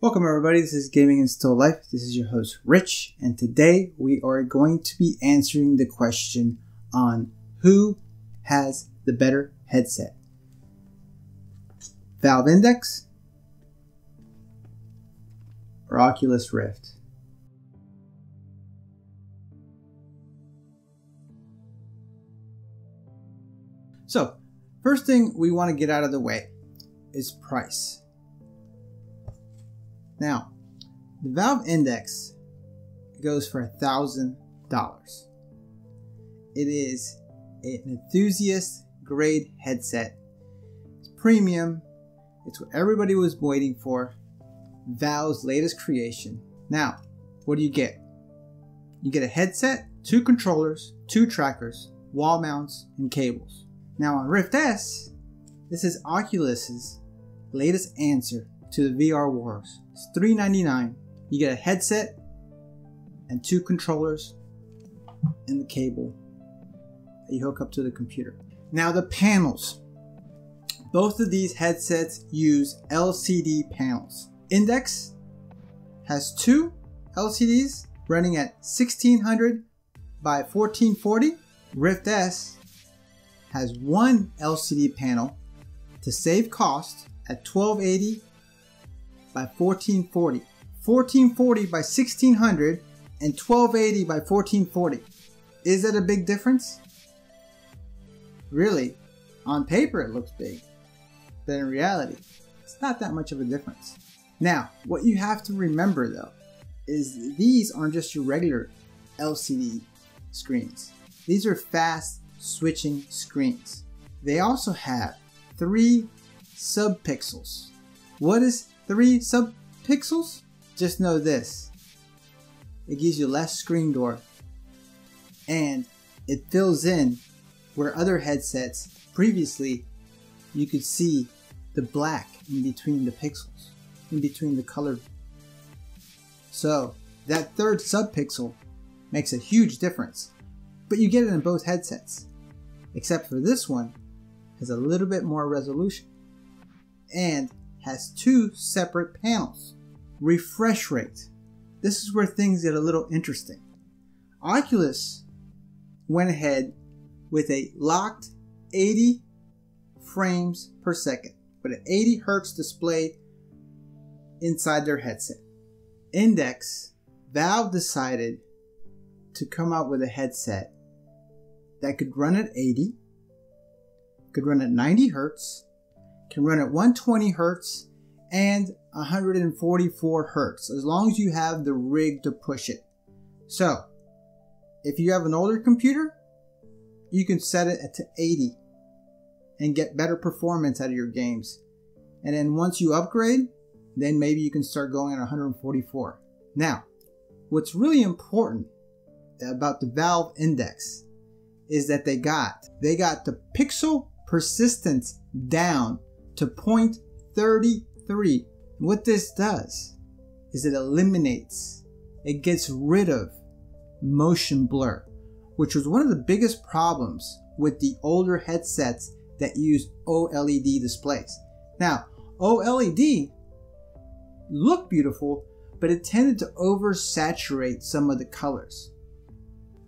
Welcome everybody, this is Gaming and Still Life. This is your host Rich, and today we are going to be answering the question on who has the better headset. Valve Index or Oculus Rift? So, first thing we want to get out of the way is price. Now, the Valve Index goes for $1,000. It is an enthusiast grade headset. It's premium. It's what everybody was waiting for. Valve's latest creation. Now, what do you get? You get a headset, 2 controllers, 2 trackers, wall mounts, and cables. Now on Rift S, this is Oculus's latest answer to the VR wars. It's $399. You get a headset and 2 controllers and the cable that you hook up to the computer. Now the panels. Both of these headsets use LCD panels. Index has 2 LCDs running at 1600 by 1440. Rift S has 1 LCD panel to save cost at 1280 by 1440. 1440 by 1600 and 1280 by 1440. Is that a big difference? Really, on paper it looks big, but in reality, it's not that much of a difference. Now, what you have to remember though, is these aren't just your regular LCD screens. These are fast switching screens. They also have 3 subpixels. What is 3 subpixels? Just know this. It gives you less screen door and it fills in where other headsets previously you could see the black in between the pixels, in between the color. So that 3rd subpixel makes a huge difference, but you get it in both headsets, except for this one has a little bit more resolution and has 2 separate panels. Refresh rate. This is where things get a little interesting. Oculus went ahead with a locked 80 frames per second with an 80 Hertz display inside their headset. Index, Valve decided to come out with a headset that could run at 80, could run at 90 Hertz, can run at 120 Hertz, and 144 Hertz, as long as you have the rig to push it. So, if you have an older computer, you can set it to 80 and get better performance out of your games. And then once you upgrade, then maybe you can start going at 144. Now, what's really important about the Valve Index is that they got the pixel persistence down to 0.33. What this does is it eliminates, it gets rid of motion blur, which was one of the biggest problems with the older headsets that use OLED displays. Now, OLED looked beautiful, but it tended to oversaturate some of the colors.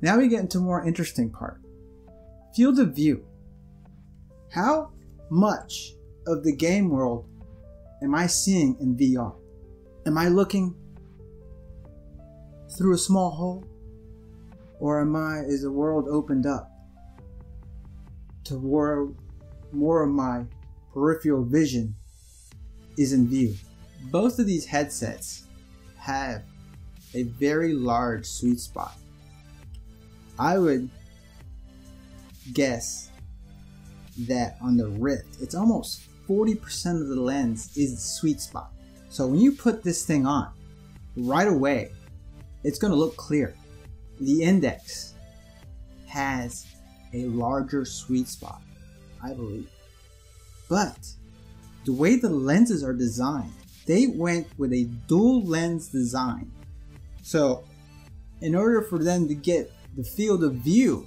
Now we get into a more interesting part. Field of view. How much of the game world am I seeing in VR? Am I looking through a small hole? Or is the world opened up to where more of my peripheral vision is in view? Both of these headsets have a very large sweet spot. I would guess that on the Rift, it's almost 40% of the lens is the sweet spot. So when you put this thing on, right away, it's going to look clear. The Index has a larger sweet spot, I believe. But the way the lenses are designed, they went with a dual lens design. So in order for them to get the field of view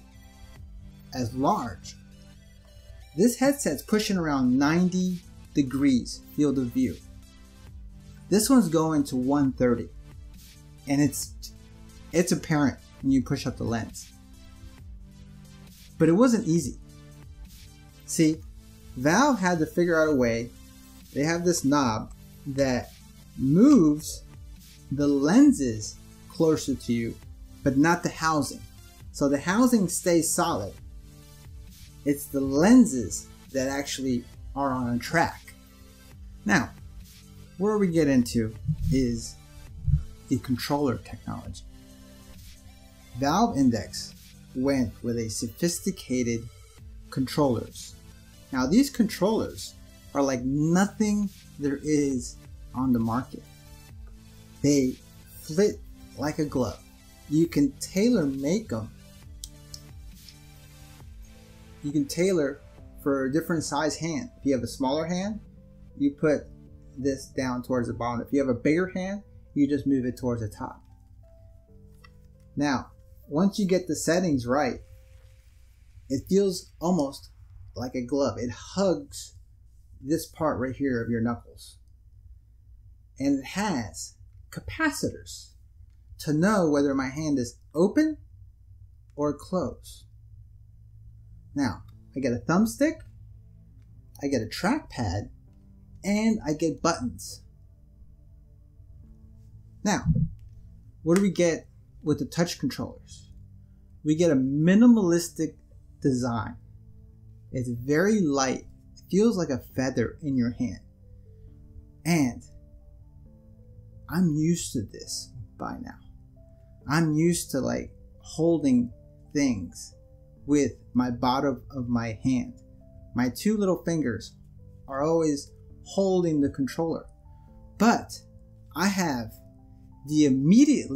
as large, this headset's pushing around 90 degrees field of view. This one's going to 130, and it's apparent when you push up the lens. But it wasn't easy. See, Valve had to figure out a way. They have this knob that moves the lenses closer to you, but not the housing. So the housing stays solid. It's the lenses that actually are on a track. Now, where we get into is the controller technology. Valve Index went with a sophisticated controllers. Now these controllers are like nothing there is on the market. They fit like a glove. You can tailor make them. You can tailor for a different size hand. If you have a smaller hand, you put this down towards the bottom. If you have a bigger hand, you just move it towards the top. Now, once you get the settings right, it feels almost like a glove. It hugs this part right here of your knuckles. And it has capacitors to know whether my hand is open or closed. Now, I get a thumbstick, I get a trackpad, and I get buttons. Now, what do we get with the touch controllers? We get a minimalistic design. It's very light. It feels like a feather in your hand. And I'm used to this by now. I'm used to like holding things with my bottom of my hand. My two little fingers are always holding the controller. But I have the immediate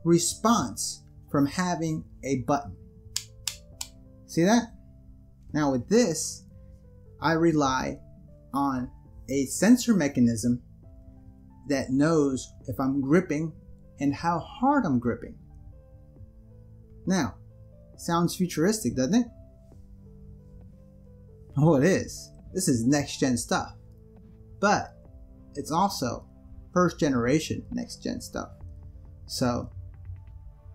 response from having a button. See that? Now with this, I rely on a sensor mechanism that knows if I'm gripping and how hard I'm gripping. Now, sounds futuristic, doesn't it? Oh, it is. This is next gen stuff. But it's also first generation next gen stuff. So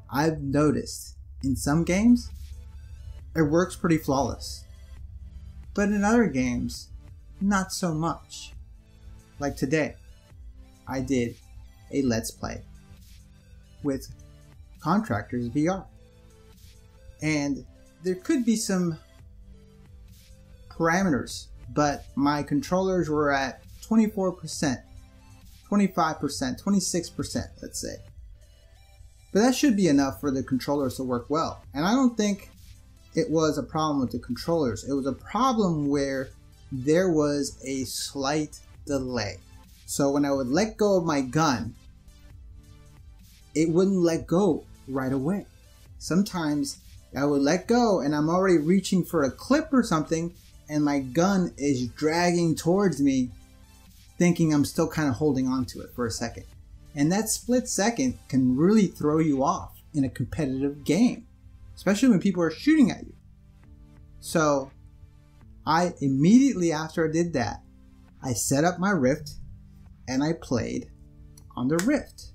I've noticed in some games it works pretty flawless. But in other games, not so much. Like today, I did a Let's Play with Contractors VR. And there could be some parameters, but my controllers were at 24%, 25%, 26%, let's say. But that should be enough for the controllers to work well. And I don't think it was a problem with the controllers. It was a problem where there was a slight delay. So when I would let go of my gun, it wouldn't let go right away. Sometimes I would let go and I'm already reaching for a clip or something and my gun is dragging towards me, thinking I'm still kind of holding on to it for a second. And that split second can really throw you off in a competitive game, especially when people are shooting at you. So I immediately after I did that, I set up my Rift and I played on the Rift.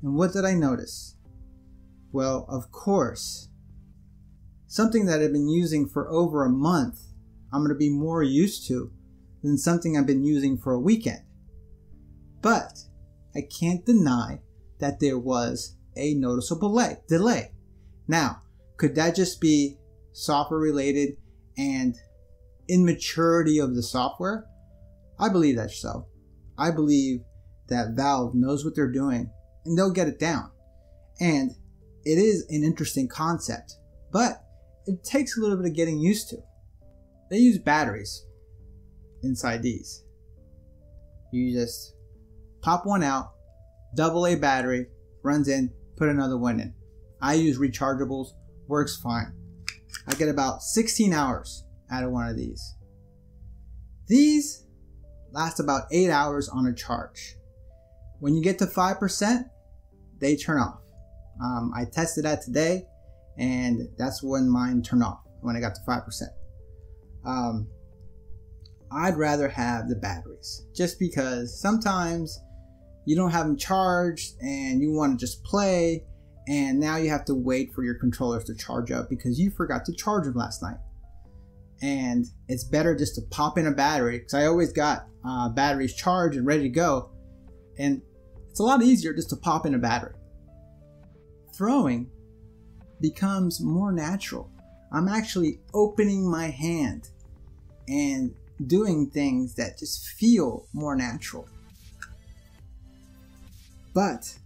And what did I notice? Well, of course, something that I've been using for over a month, I'm going to be more used to than something I've been using for a weekend. But I can't deny that there was a noticeable delay. Now, could that just be software related and immaturity of the software? I believe that's so. I believe that Valve knows what they're doing and they'll get it down. And it is an interesting concept, but it takes a little bit of getting used to. They use batteries inside these. You just pop one out, AA battery, runs in, put another one in. I use rechargeables, works fine. I get about 16 hours out of one of these. These last about 8 hours on a charge. When you get to 5%, they turn off. I tested that today and that's when mine turned off, when I got to 5%. I'd rather have the batteries, just because sometimes you don't have them charged and you want to just play, and now you have to wait for your controllers to charge up because you forgot to charge them last night. And it's better just to pop in a battery, because I always got batteries charged and ready to go, and it's a lot easier just to pop in a battery. Throwing becomes more natural. I'm actually opening my hand and doing things that just feel more natural. But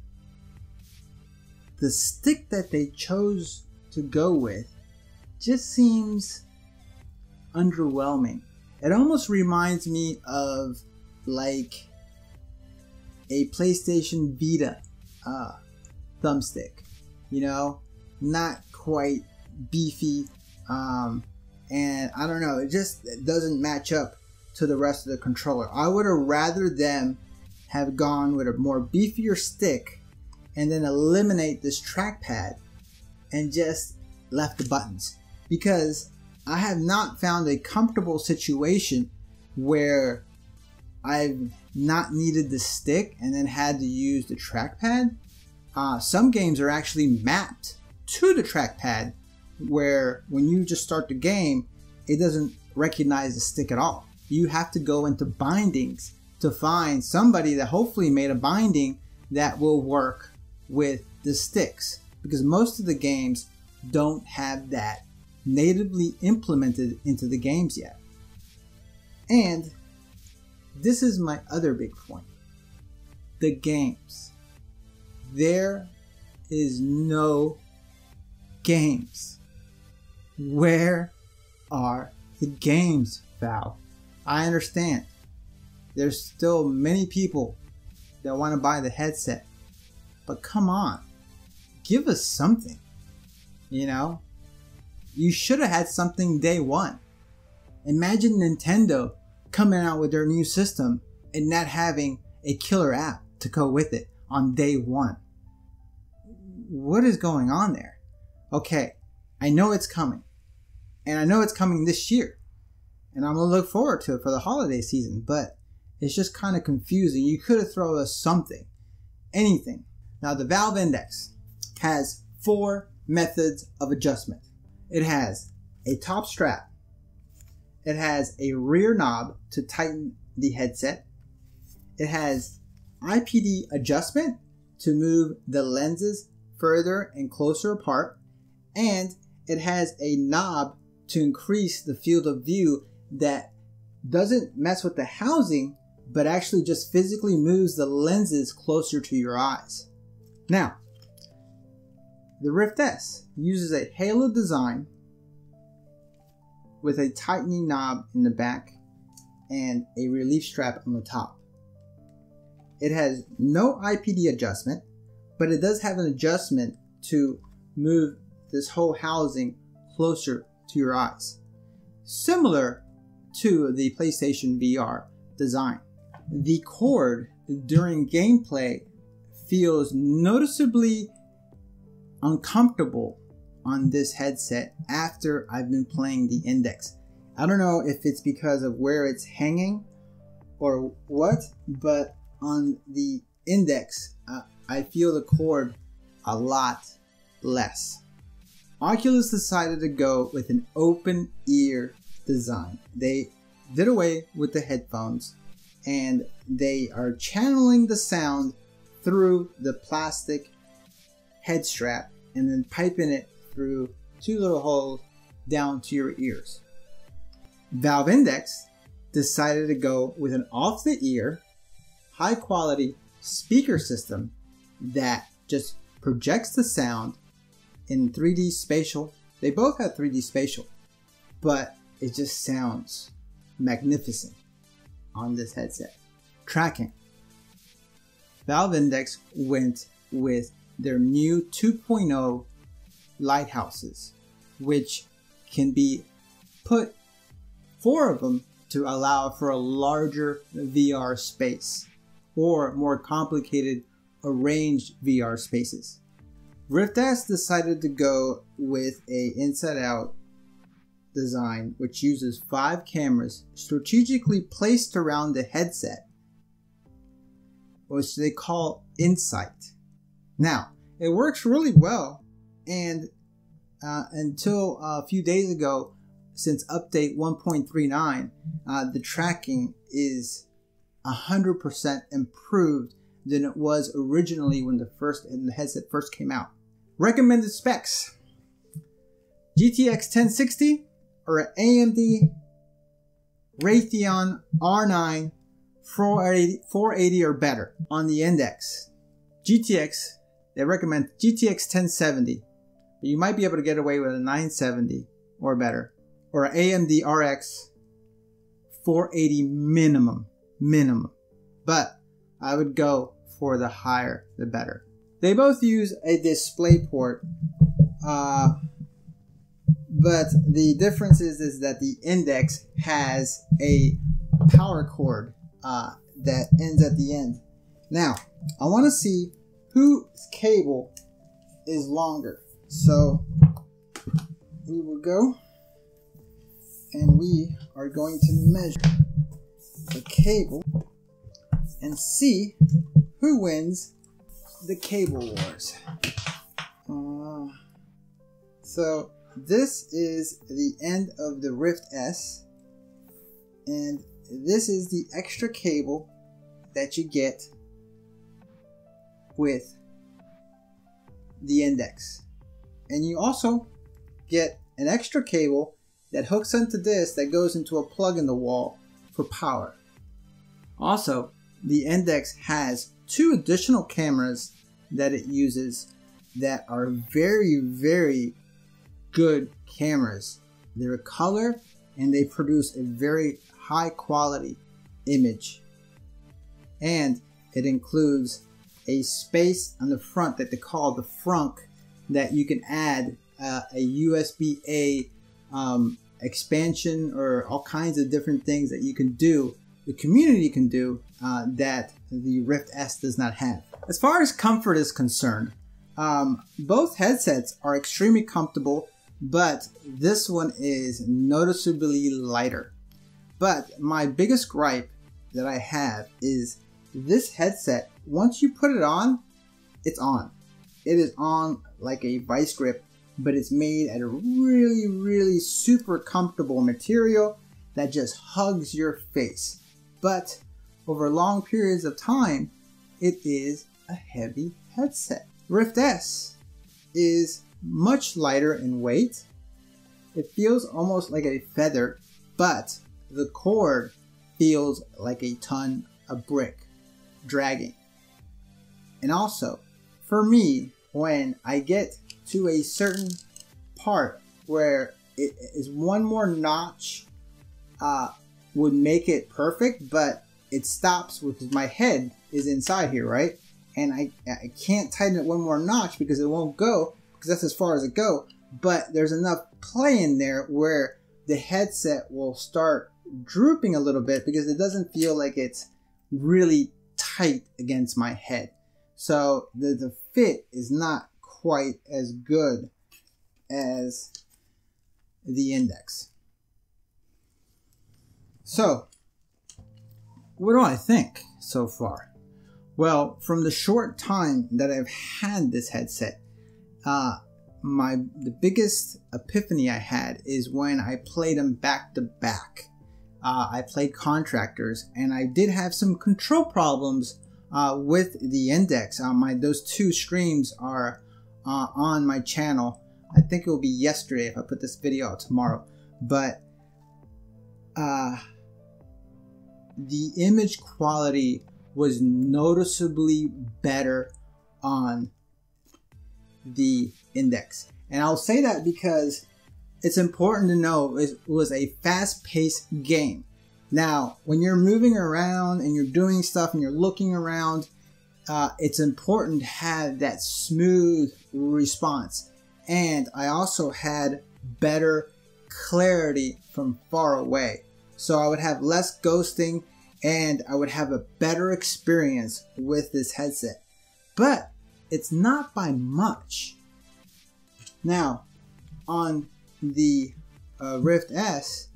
the stick that they chose to go with just seems underwhelming. It almost reminds me of like a PlayStation Vita thumbstick, you know, not quite beefy, and I don't know, it just doesn't match up to the rest of the controller. I would have rather them have gone with a more beefier stick and then eliminate this trackpad and just left the buttons, because I have not found a comfortable situation where I've not needed the stick and then had to use the trackpad. Some games are actually mapped to the trackpad, where when you just start the game, it doesn't recognize the stick at all. You have to go into bindings to find somebody that hopefully made a binding that will work with the sticks, because most of the games don't have that natively implemented into the games yet. And this is my other big point. The games. There is no games. Where are the games, Valve? I understand. There's still many people that want to buy the headset. But come on. Give us something. You know? You should have had something day one. Imagine Nintendo coming out with their new system and not having a killer app to go with it on day one. What is going on there? Okay, I know it's coming. And I know it's coming this year. And I'm going to look forward to it for the holiday season. But it's just kind of confusing. You could have thrown us something. Anything. Now, the Valve Index has 4 methods of adjustment. It has a top strap. It has a rear knob to tighten the headset. It has IPD adjustment to move the lenses further and closer apart. And it has a knob to increase the field of view that doesn't mess with the housing, but actually just physically moves the lenses closer to your eyes. Now, the Rift S uses a halo design with a tightening knob in the back and a relief strap on the top. It has no IPD adjustment, but it does have an adjustment to move this whole housing closer to your eyes, similar to the PlayStation VR design. The cord during gameplay feels noticeably uncomfortable on this headset after I've been playing the Index. I don't know if it's because of where it's hanging or what, but on the Index, I feel the cord a lot less. Oculus decided to go with an open ear design. They did away with the headphones and they are channeling the sound through the plastic head strap and then piping it through 2 little holes down to your ears. Valve Index decided to go with an off-the-ear, high-quality speaker system that just projects the sound in 3D spatial. They both have 3D spatial, but it just sounds magnificent on this headset. Tracking. Valve Index went with their new 2.0 lighthouses, which can be put 4 of them to allow for a larger VR space or more complicated arranged VR spaces. Rift S decided to go with a inside out design, which uses 5 cameras strategically placed around the headset, which they call Insight. Now, it works really well, and until a few days ago, since update 1.39, the tracking is 100% improved than it was originally when the headset first came out. Recommended specs: GTX 1060 or an AMD Radeon R9 480 or better. On the index, GTX, they recommend GTX 1070, but you might be able to get away with a 970 or better, or an AMD RX 480 minimum. But I would go for the higher the better. They both use a display port, but the difference is that the index has a power cord that ends at the end. Now, I want to see whose cable is longer. So we will go and we are going to measure the cable and see who wins the cable wars. So this is the end of the Rift S, and this is the extra cable that you get with the index. And you also get an extra cable that hooks into this that goes into a plug in the wall for power. Also, the index has 2 additional cameras that it uses that are very, very good cameras. They're color and they produce a very high quality image. And it includes a space on the front that they call the frunk, that you can add a USB-A expansion or all kinds of different things that you can do, the community can do, that the Rift S does not have. As far as comfort is concerned, both headsets are extremely comfortable, but this one is noticeably lighter. But my biggest gripe that I have is this headset, once you put it on, it's on. It is on like a vice grip, but it's made out of really, really super comfortable material that just hugs your face. But over long periods of time, it is a heavy headset. Rift S is much lighter in weight. It feels almost like a feather, but the cord feels like a ton of brick dragging. And also, for me, when I get to a certain part where it is one more notch would make it perfect, but it stops because my head is inside here, right? And I can't tighten it one more notch because it won't go, because that's as far as it go. But there's enough play in there where the headset will start drooping a little bit because it doesn't feel like it's really tight against my head. So the fit is not quite as good as the index. So what do I think so far? Well, from the short time that I've had this headset, the biggest epiphany I had is when I played them back to back. I played Contractors, and I did have some control problems with the index. Those 2 streams are on my channel. I think it will be yesterday if I put this video out tomorrow. But the image quality was noticeably better on the index. And I'll say that because it's important to know it was a fast-paced game. Now, when you're moving around and you're doing stuff and you're looking around, it's important to have that smooth response. And I also had better clarity from far away. So I would have less ghosting and I would have a better experience with this headset. But it's not by much. Now, on the Rift S,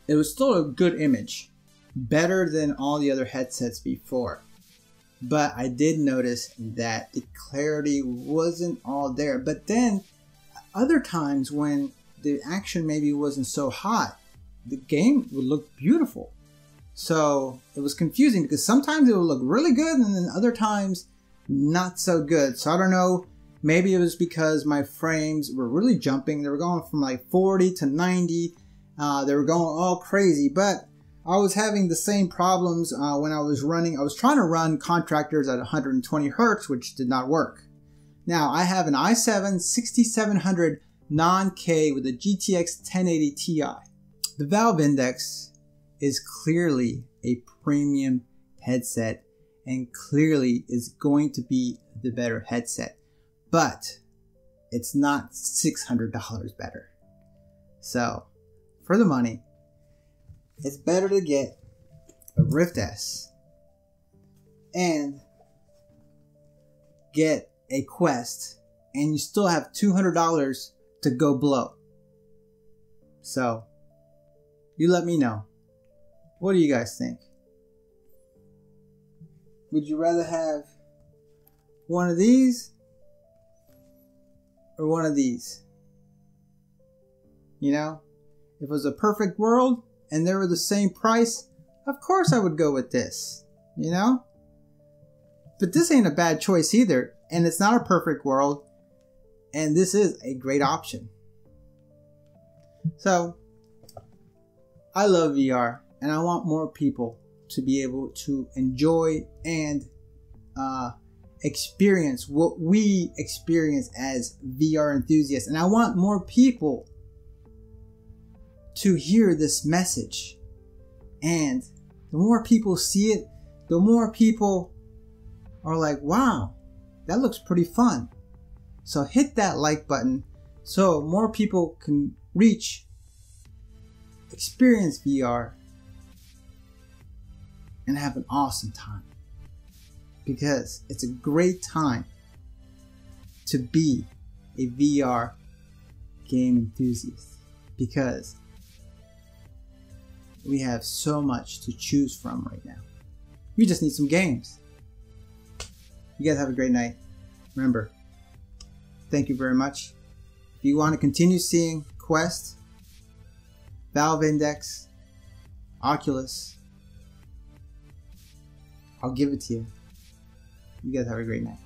it was still a good image, better than all the other headsets before. But I did notice that the clarity wasn't all there. But then other times when the action maybe wasn't so hot, the game would look beautiful. So it was confusing because sometimes it would look really good and then other times not so good. So I don't know, maybe it was because my frames were really jumping. They were going from like 40 to 90. They were going all crazy, but I was having the same problems when I was trying to run Contractors at 120 Hertz, which did not work. Now I have an i7 6700 non-K with a GTX 1080 Ti. The Valve Index is clearly a premium headset and clearly is going to be the better headset, but it's not $600 better. So for the money, it's better to get a Rift S and get a Quest, and you still have $200 to go blow. So you let me know. What do you guys think? Would you rather have one of these or one of these? You know, if it was a perfect world and they were the same price, of course I would go with this, you know? But this ain't a bad choice either, and it's not a perfect world, and this is a great option. So, I love VR, and I want more people to be able to enjoy and experience what we experience as VR enthusiasts. And I want more people to hear this message. And the more people see it, the more people are like, wow, that looks pretty fun. So hit that like button so more people can experience VR, and have an awesome time. Because it's a great time to be a VR game enthusiast. Because we have so much to choose from right now. We just need some games. You guys have a great night. Remember, thank you very much. If you want to continue seeing Quest, Valve Index, Oculus, I'll give it to you. You guys have a great night.